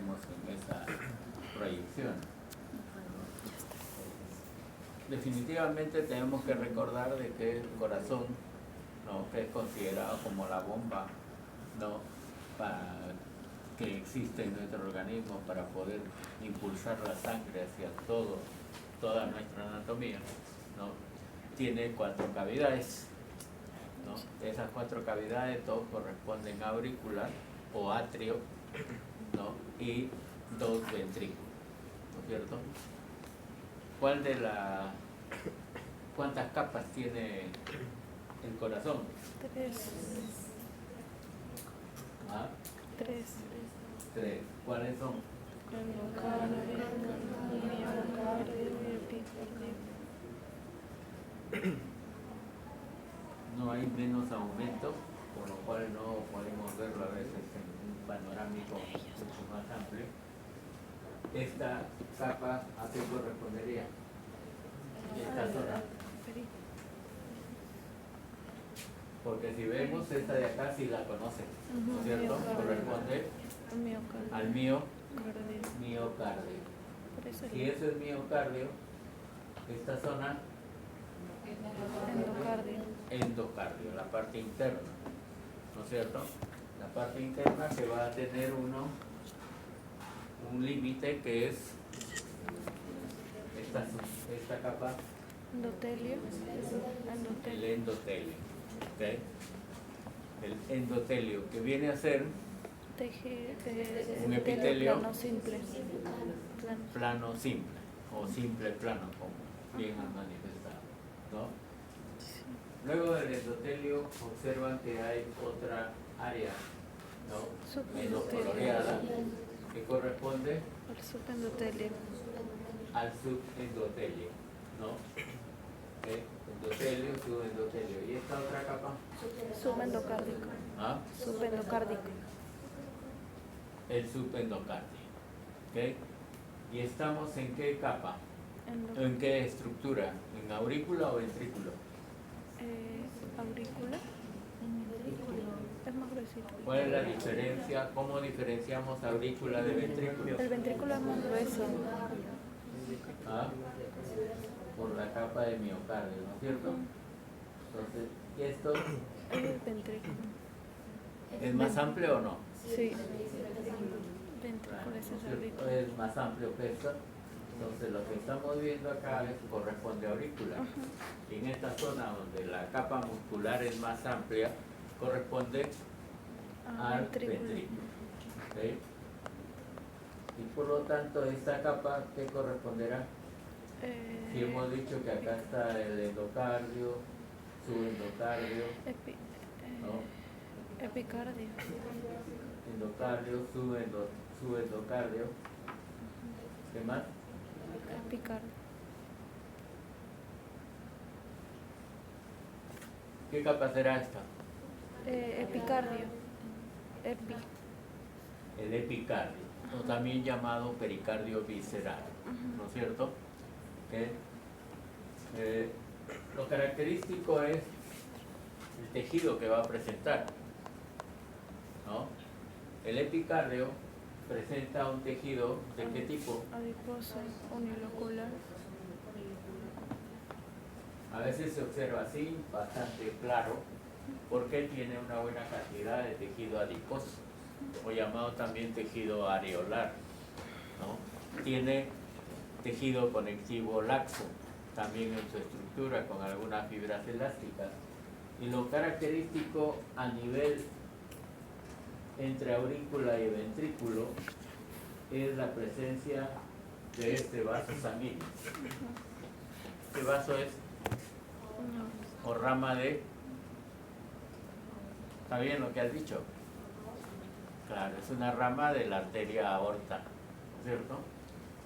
vemos en esa proyección. Definitivamente tenemos que recordar de que el corazón, ¿no?, que es considerado como la bomba, ¿no?, que existe en nuestro organismo para poder impulsar la sangre hacia toda nuestra anatomía, ¿no?, tiene 4 cavidades, ¿no? De esas 4 cavidades, 2 corresponden a aurícula o atrio, ¿no?, y 2 ventrículos, ¿no es cierto? ¿Cuántas capas tiene el corazón? 3. ¿Ah? 3. 3. ¿Cuáles son? Endocardio, miocardio y epicardio. No hay menos aumento, por lo cual no podemos verlo a veces en un panorámico mucho más amplio. Esta capa, ¿a qué correspondería? Esta zona. Porque si vemos esta de acá, sí la conocen, ¿no es cierto? Corresponde al miocardio. Si eso es miocardio, esta zona, endocardio, la parte interna, ¿no es cierto? La parte interna que va a tener un límite que es esta capa, Endotelio. el endotelio, ¿okay? El endotelio, que viene a ser un epitelio plano simple, o simple plano, como bien han manifestado, ¿no? Luego del endotelio observan que hay otra área, ¿no?, menos coloreada, que corresponde al subendotelio. Al subendotelio, ¿no? Endotelio, subendotelio. ¿Y esta otra capa? Subendocárdico. ¿Ah? Subendocárdico. El subendocardio. ¿Okay? ¿Y estamos en qué capa? ¿En qué estructura? ¿En aurícula o ventrículo? Aurícula. Es más gruesito. ¿Cuál es la diferencia? ¿Cómo diferenciamos aurícula de ventrículo? El ventrículo es más grueso. ¿Ah? Por la capa de miocardio, ¿no es cierto? Entonces, ¿y esto El ventrículo. es más amplio o no? Sí. Ventrículo es aurícula. Es más amplio que esto. Entonces, lo que estamos viendo acá corresponde a aurícula. Y en esta zona donde la capa muscular es más amplia, corresponde al ventrículo. ¿Okay? Y por lo tanto, esta capa, ¿qué corresponderá? Si hemos dicho que acá está el endocardio, subendocardio, ¿no? Epicardio. Endocardio, subendocardio. ¿Qué más? Epicardio. ¿Qué capa será esta? Epicardio. El epicardio, o también llamado pericardio visceral, ¿no es cierto? Lo característico es el tejido que va a presentar, ¿no? El epicardio presenta un tejido ¿de qué tipo? Adiposo, unilocular. A veces se observa así, bastante claro, porque tiene una buena cantidad de tejido adiposo, o llamado también tejido areolar, ¿no? Tiene tejido conectivo laxo, también en su estructura, con algunas fibras elásticas. Y lo característico a nivel entre aurícula y ventrículo es la presencia de este vaso sanguíneo. ¿Qué vaso es? O rama de... ¿Está bien lo que has dicho? Claro, es una rama de la arteria aorta, ¿no es cierto?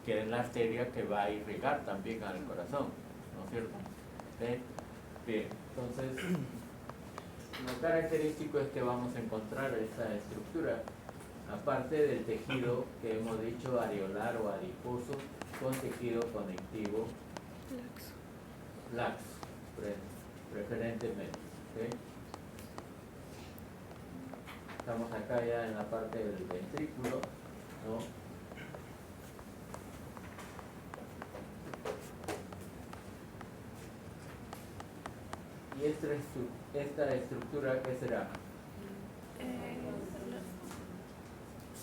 Que es la arteria que va a irrigar también al corazón, ¿no es cierto? ¿Sí? Bien, entonces, lo característico es que vamos a encontrar esa estructura, aparte del tejido que hemos dicho areolar o adiposo, con tejido conectivo laxo, preferentemente. ¿Sí? Estamos acá ya en la parte del ventrículo, ¿no? esta estructura, ¿qué será?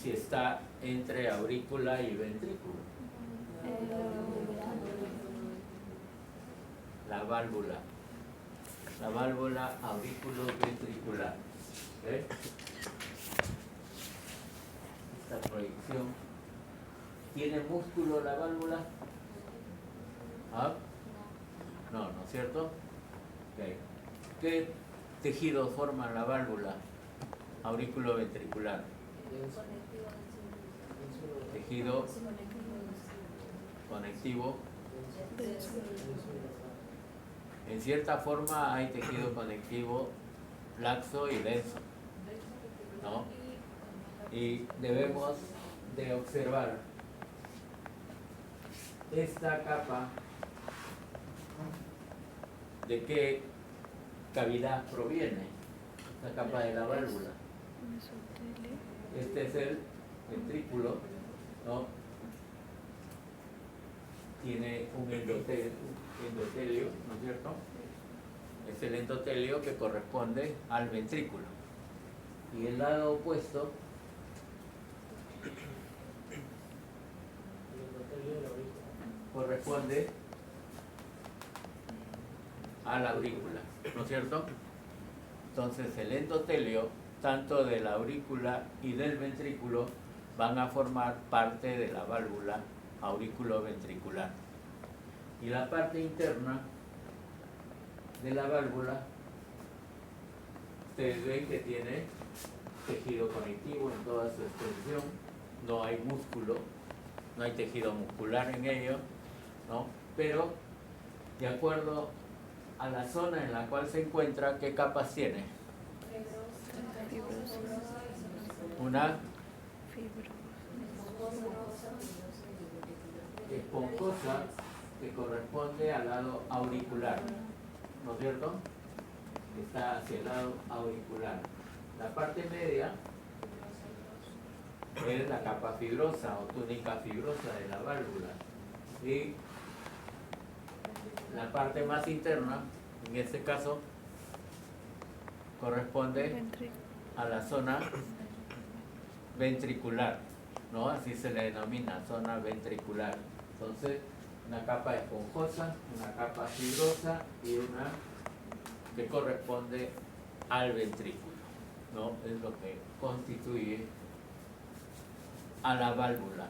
Si está entre aurícula y ventrículo. La válvula aurículo-ventricular. ¿Ves? Esta proyección. ¿Tiene músculo la válvula? ¿Ah? No, ¿no es cierto? Okay. ¿Qué tejido forma la válvula aurículo-ventricular? Tejido conectivo. En cierta forma hay tejido conectivo laxo y denso, ¿no? Y debemos de observar esta capa, de qué cavidad proviene, esta capa de la válvula. Este es el ventrículo, ¿no? Tiene un endotelio, ¿no es cierto? Es el endotelio que corresponde al ventrículo. Y el lado opuesto, corresponde a la aurícula, ¿no es cierto? Entonces el endotelio, tanto de la aurícula y del ventrículo, van a formar parte de la válvula aurículo-ventricular. Y la parte interna de la válvula, ustedes ven que tiene tejido conectivo en toda su extensión, no hay músculo, no hay tejido muscular en ello, ¿no? Pero de acuerdo a la zona en la cual se encuentra, ¿qué capas tiene? Una esponjosa que corresponde al lado auricular, ¿no es cierto? Está hacia el lado auricular. La parte media es la capa fibrosa o túnica fibrosa de la válvula. Y la parte más interna, en este caso, corresponde a la zona ventricular, ¿no? Así se le denomina, zona ventricular. Entonces, una capa esponjosa, una capa fibrosa y una que corresponde al ventrículo, ¿no? Es lo que constituye a la válvula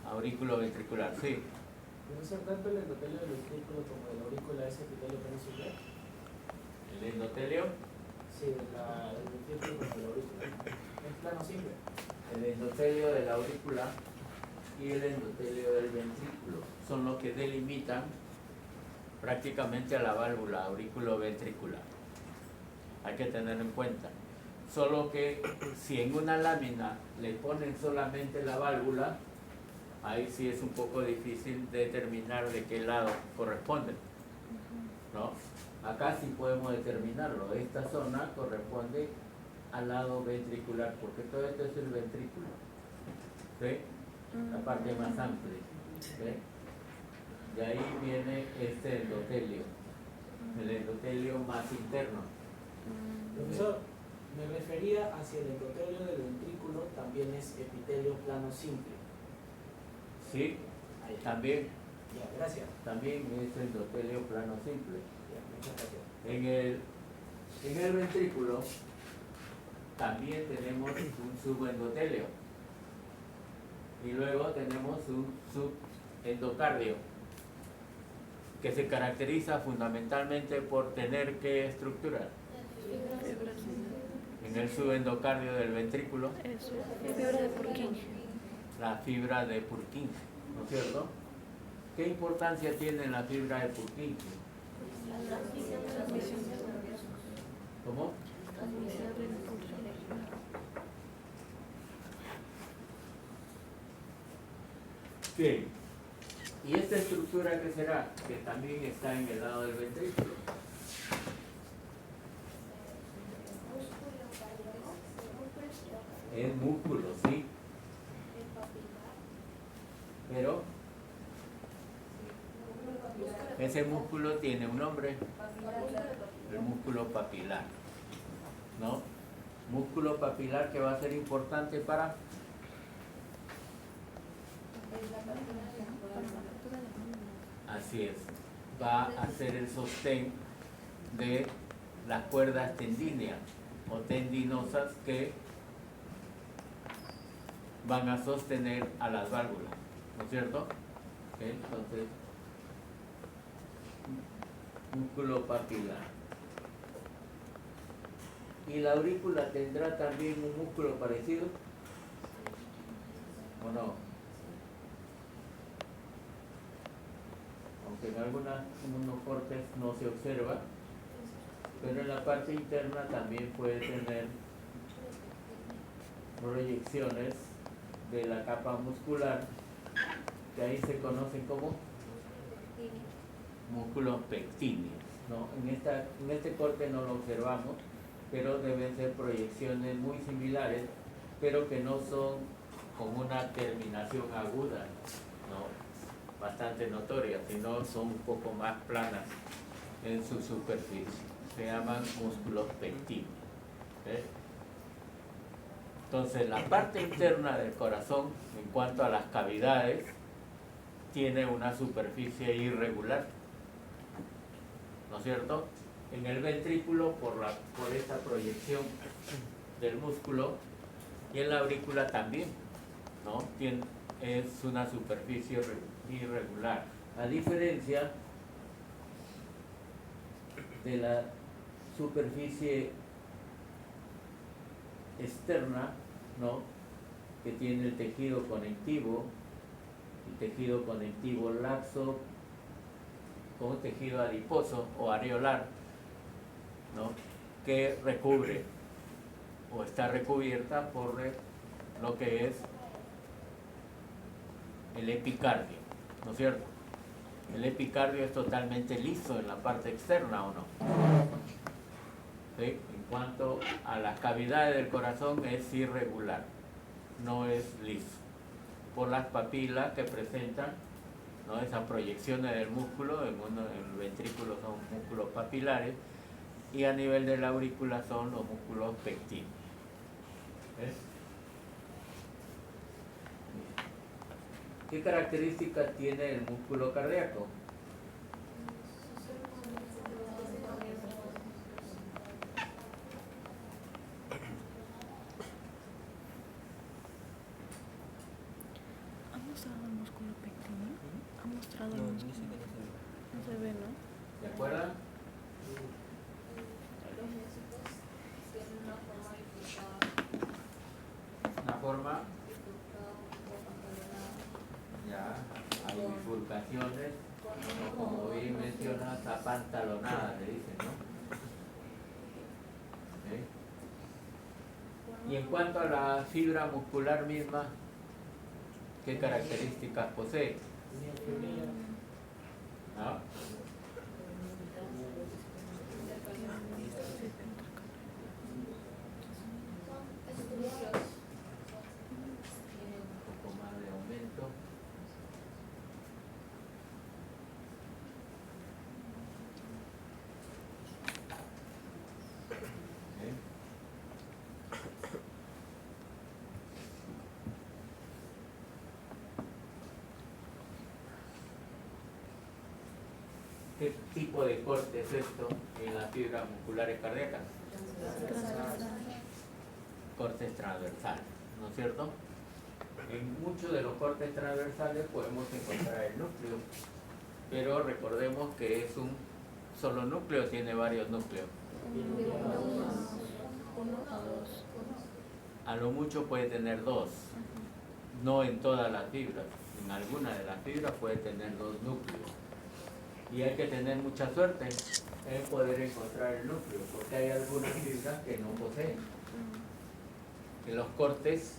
aurículo-ventricular. Sí. ¿Profesor, tanto el endotelio del ventrículo como de la aurícula es epitelio plano simple? ¿El endotelio? Sí, el ventrículo como de la aurícula. ¿Es plano simple? El endotelio de la aurícula y el endotelio del ventrículo son los que delimitan prácticamente a la válvula aurículo-ventricular. Hay que tener en cuenta. Solo que si en una lámina le ponen solamente la válvula, ahí sí es un poco difícil determinar de qué lado corresponde, ¿no? Acá sí podemos determinarlo. Esta zona corresponde al lado ventricular, porque todo esto es el ventrículo, ¿sí? La parte más amplia, ¿sí? De ahí viene este endotelio, el endotelio más interno. Profesor, me refería hacia el endotelio del ventrículo, también es epitelio plano simple. Sí, Ahí. también, Ya, gracias. también es endotelio plano simple. Ya, muchas gracias. En el ventrículo también tenemos un subendotelio y luego tenemos un subendocardio que se caracteriza fundamentalmente por tener ¿qué estructura? En el subendocardio del ventrículo, Eso, fibra de Purkinje. la fibra de Purkinje, ¿no es cierto? ¿Qué importancia tiene la fibra de Purkinje? ¿Cómo? Bien. ¿Y esta estructura qué será? Que también está en el lado del ventrículo. Es músculo, sí. Pero Ese músculo tiene un nombre, el músculo papilar, ¿no? Músculo papilar que va a ser importante para así es, va a ser el sostén de las cuerdas tendíneas o tendinosas que van a sostener a las válvulas, ¿no es cierto? ¿Okay? Entonces, músculo papilar. ¿Y la aurícula tendrá también un músculo parecido? ¿O no? Aunque en algunos cortes no se observa, pero en la parte interna también puede tener proyecciones de la capa muscular, que ahí se conocen como músculos pectíneos, ¿no? En este corte no lo observamos, pero deben ser proyecciones muy similares, pero que no son con una terminación aguda, ¿no? Bastante notoria, sino son un poco más planas en su superficie. Se llaman músculos pectíneos. ¿Okay? Entonces, la parte interna del corazón, en cuanto a las cavidades, tiene una superficie irregular, ¿no es cierto? En el ventrículo por esta proyección del músculo, y en la aurícula también, ¿no? Es una superficie irregular, a diferencia de la superficie externa, ¿no? Que tiene el tejido conectivo laxo con tejido adiposo o areolar, ¿no? Que recubre o está recubierta por lo que es el epicardio, ¿no es cierto? El epicardio es totalmente liso en la parte externa, ¿o no? ¿Sí? En cuanto a las cavidades del corazón es irregular, no es liso, por las papilas que presentan, ¿no? Esas proyecciones del músculo, en el ventrículo son músculos papilares y a nivel de la aurícula son los músculos pectíneos. ¿Ves? ¿Qué características tiene el músculo cardíaco? ¿Ha mostrado el músculo pectíneo? ¿Ha mostrado el músculo? No se ve, ¿no? ¿De acuerdo? Una forma, ya, hay bifurcaciones, como bien mencionas, apantalonadas, le dicen, ¿no? ¿Sí? Y en cuanto a la fibra muscular misma, ¿qué características posee? ¿No? Un poco más de aumento. ¿Sí? ¿Qué tipo de corte es esto en las fibras musculares cardíacas? Cortes transversales, ¿no es cierto? En muchos de los cortes transversales podemos encontrar el núcleo, pero recordemos que es un solo núcleo, tiene varios núcleos. A lo mucho puede tener dos, no en todas las fibras, en algunas de las fibras puede tener dos núcleos. Y hay que tener mucha suerte en poder encontrar el núcleo, porque hay algunas fibras que no poseen. En los cortes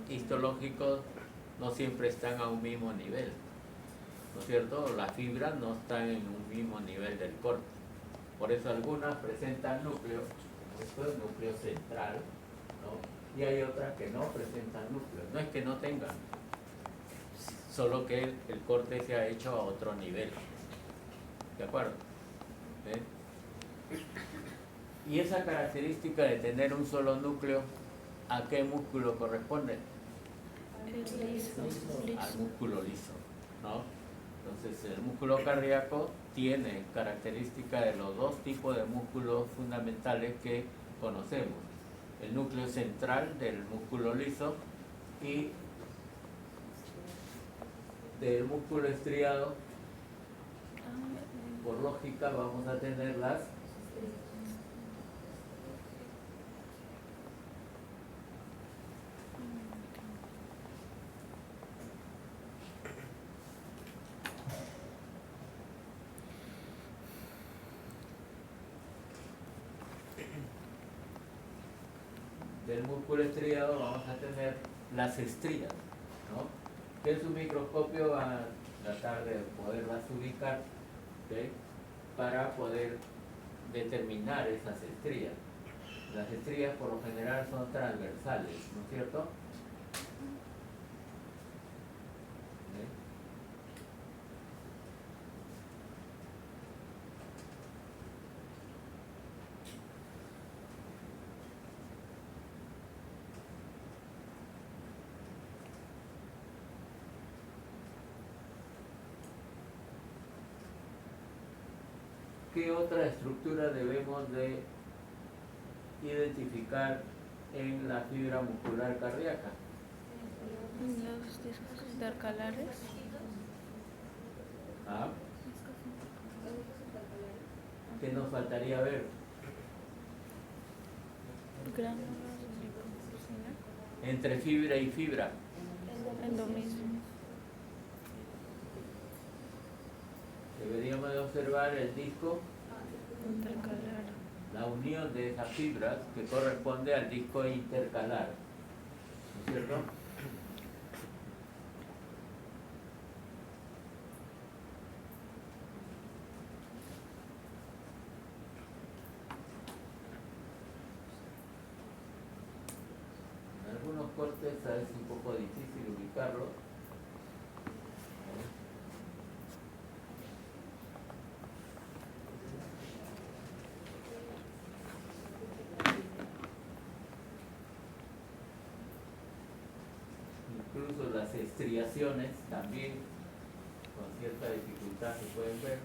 histológicos no siempre están a un mismo nivel, ¿no es cierto? Las fibras no están en un mismo nivel del corte. Por eso algunas presentan núcleo, como esto es núcleo central, ¿no? Y hay otras que no presentan núcleo. No es que no tengan, solo que el corte se ha hecho a otro nivel. ¿De acuerdo? ¿Eh? Y esa característica de tener un solo núcleo, ¿a qué músculo corresponde? Al músculo liso, ¿no? Entonces el músculo cardíaco tiene características de los dos tipos de músculos fundamentales que conocemos. El núcleo central del músculo liso y del músculo estriado. Por lógica vamos a tener las del músculo estriado vamos a tener las estrías, ¿no? Que en su microscopio van a tratar de poderlas ubicar, ¿okay? Para poder determinar esas estrías. Las estrías por lo general son transversales, ¿no es cierto? ¿Okay? ¿Qué otra estructura debemos de identificar en la fibra muscular cardíaca? Los discos intercalares. ¿Ah? ¿Qué nos faltaría ver? Gránulos lipofuscinares. Entre fibra y fibra. Es lo mismo. Deberíamos de observar el disco, Intercalar. la unión de esas fibras que corresponde al disco intercalar, ¿no es cierto? En algunos cortes es un poco difícil ubicarlo. Incluso las estriaciones también con cierta dificultad se pueden ver,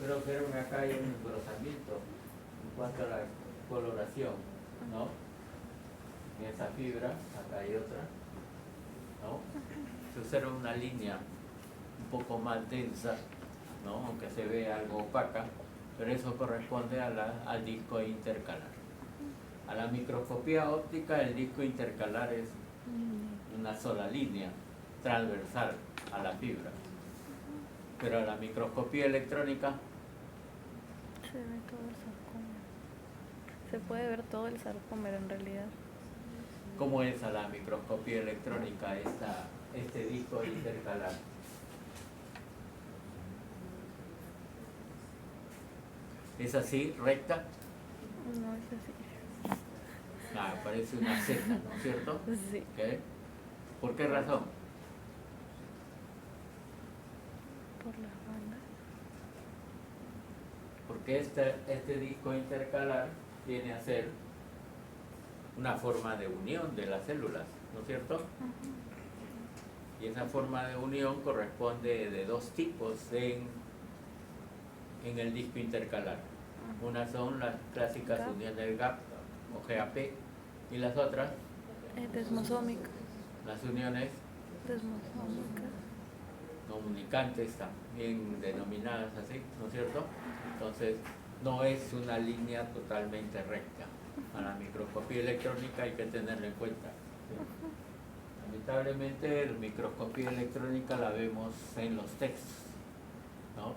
pero creo que acá hay un engrosamiento en cuanto a la coloración, ¿no? En esa fibra, acá hay otra, ¿no? Se observa una línea un poco más densa, ¿no? Aunque se ve algo opaca, pero eso corresponde al disco intercalar. A la microscopía óptica el disco intercalar es una sola línea transversal a la fibra, pero a la microscopía electrónica Se ve todo el sarcómero. Se puede ver todo el sarcómero en realidad. ¿cómo es a la microscopía electrónica este disco intercalar? ¿Es así, recta? No es así. Ah, parece una Z, ¿no es cierto? Sí. ¿Okay? ¿Por qué razón? Por las bandas. Porque este disco intercalar viene a ser una forma de unión de las células, ¿no es cierto? Y esa forma de unión corresponde de dos tipos en el disco intercalar. Una son las clásicas GAP. uniones GAP o GAP y las otras, Desmosómica. las uniones Desmosómica. comunicantes, también denominadas así, ¿no es cierto? Entonces, no es una línea totalmente recta. A la microscopía electrónica hay que tenerlo en cuenta. Lamentablemente, la microscopía electrónica la vemos en los textos, ¿no?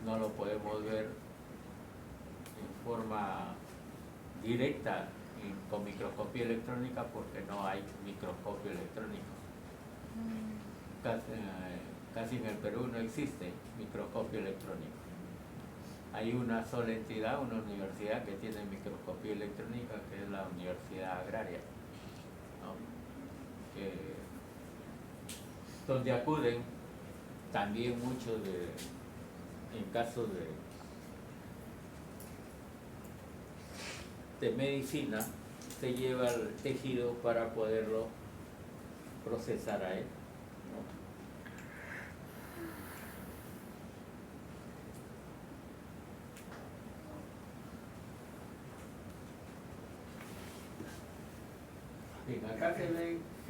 No lo podemos ver en forma directa con microscopía electrónica porque no hay microscopio electrónico. Casi en el Perú no existe microscopio electrónico. Hay una sola entidad, una universidad que tiene microscopía electrónica, que es la Universidad Agraria, ¿no? donde acuden también muchos en caso de medicina, se lleva el tejido para poderlo procesar a él, ¿no? Bien, acá se ven